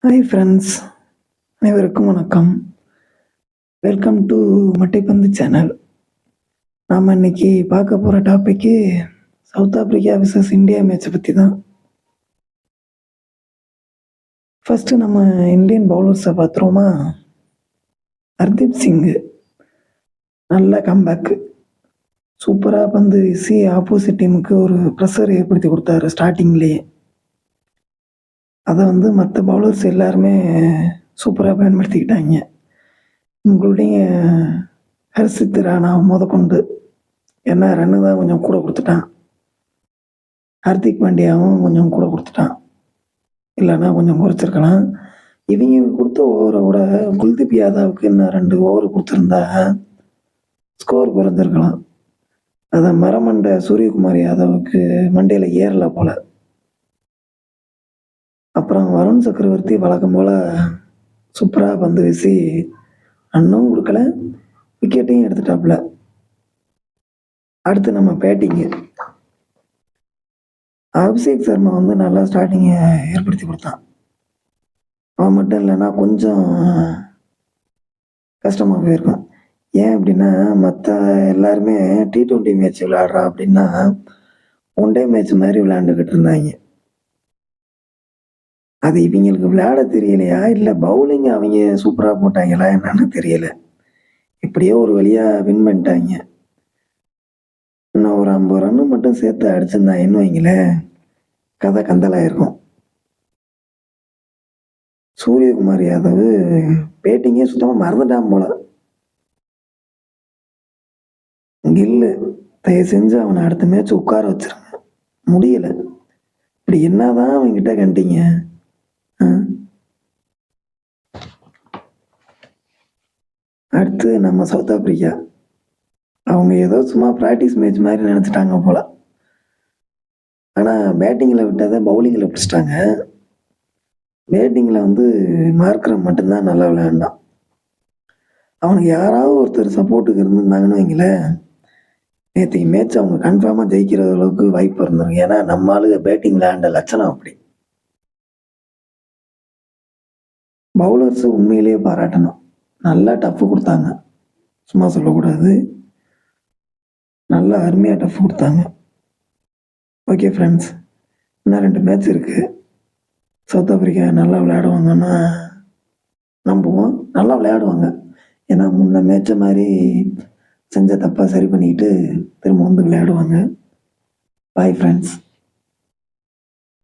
Hi friends, அனைவருக்கும் வணக்கம். Welcome to மட்டைப்பந்து சேனல். நாம் இன்னைக்கு பார்க்க போகிற topic south Africa versus India மேட்சை பற்றி தான். ஃபஸ்ட்டு நம்ம இந்தியன் பவுலர்ஸை பார்த்துருவோமா. ஹர்தீப் சிங்கு நல்ல கம்பேக்கு, சூப்பராக பந்து வீசி ஆப்போசிட் டீமுக்கு ஒரு ப்ரெஷர் ஏற்படுத்தி கொடுத்தாரு ஸ்டார்டிங்லேயே. அதை மற்ற பவுலர்ஸ் எல்லாருமே சூப்பராக பயன்படுத்திக்கிட்டாங்க, இன்க்ளூடிங் ஹர்ஷித் ராணா முதற்கொண்டு. ஏன்னா ரன்னு தான் கொஞ்சம் கூட கொடுத்துட்டான். ஹார்திக் பாண்டியாவும் கொஞ்சம் கூட கொடுத்துட்டான், இல்லைன்னா கொஞ்சம் குறைச்சிருக்கலாம். இவங்க கொடுத்த ஓவரை விட குல்தீப் யாதவுக்கு இன்னும் 2 ஓவர் கொடுத்துருந்தா ஸ்கோர் குறைஞ்சிருக்கலாம். அதை மரமண்டை சூரியகுமார் யாதவுக்கு மண்டையில் ஏறலை போல. அப்புறம் வருண் சக்கரவர்த்தி வழக்கம் போல் சூப்பராக பந்து வீசி ரன்னும் கொடுக்கல, விக்கெட்டையும் எடுத்துட்டாப்புல. அடுத்து நம்ம பேட்டிங்கு. அபிஷேக் சர்மா நல்லா ஸ்டார்டிங்கை ஏற்படுத்தி கொடுத்தான். அவன் மட்டும் இல்லைன்னா கொஞ்சம் கஷ்டமாக போயிருக்கும். ஏன் அப்படின்னா, மற்ற எல்லாருமே T20 மேட்ச் விளையாடுறா அப்படின்னா ஒன் டே மேட்ச் மாதிரி விளையாண்டுக்கிட்டு இருந்தாங்க. அது இவங்களுக்கு விளையாட தெரியலையா, இல்லை பவுலிங் அவங்க சூப்பராக போட்டாங்களா என்னன்னு தெரியல. இப்படியே ஒரு வழியாக வின் பண்ணிட்டாங்க. இன்னும் ஒரு 50 ரன்னு மட்டும் சேர்த்து அடிச்சிருந்தாங்கன்னு வைங்களேன், கதை கந்தலாயிருக்கும். சூரியகுமார் யாதவ் பேட்டிங்கே சுத்தமாக மறந்துட்டான் போல. கில்லு தயவு செஞ்சு அவனை அடுத்த மேட்ச் உட்கார வச்சிருங்க. முடியலை, இப்படி என்னதான் அவங்ககிட்ட கண்டிங்க. அடுத்து நம்ம சவுத் ஆப்பிரிக்கா. அவங்க ஏதோ சும்மா ப்ராக்டிஸ் மேட்ச் மாதிரி நினச்சிட்டாங்க போல. ஆனால் பேட்டிங்கில் விட்டதை பவுலிங்கில் பிடிச்சிட்டாங்க. பேட்டிங்கில் மார்க்கரம் மட்டும்தான் நல்லா விளையாண்டான். அவனுக்கு யாராவது ஒருத்தர் சப்போர்ட்டுக்கு இருந்திருந்தாங்கன்னு வைங்களேன், நேற்றுக்கு மேட்ச் அவங்க கன்ஃபார்மாக ஜெயிக்கிற அளவுக்கு வாய்ப்பு இருந்திருக்கும். ஏன்னா நம்ம ஆளுங்க பேட்டிங் விளையாண்ட லட்சணம் அப்படி. பவுலர்ஸு உண்மையிலேயே பாராட்டணும், நல்லா டஃப் கொடுத்தாங்க, சும்மா சொல்லக்கூடாது. நல்லா அருமையாக டஃப் கொடுத்தாங்க. ஓகே ஃப்ரெண்ட்ஸ், இன்னும் 2 மேட்ச் இருக்குது. சவுத் ஆப்பிரிக்கா நல்லா விளையாடுவாங்கன்னா நம்புவோம். நல்லா விளையாடுவாங்க, ஏன்னா முன்ன மேட்சை மாதிரி செஞ்ச தப்பாக சரி பண்ணிக்கிட்டு திரும்ப விளையாடுவாங்க. Bye friends.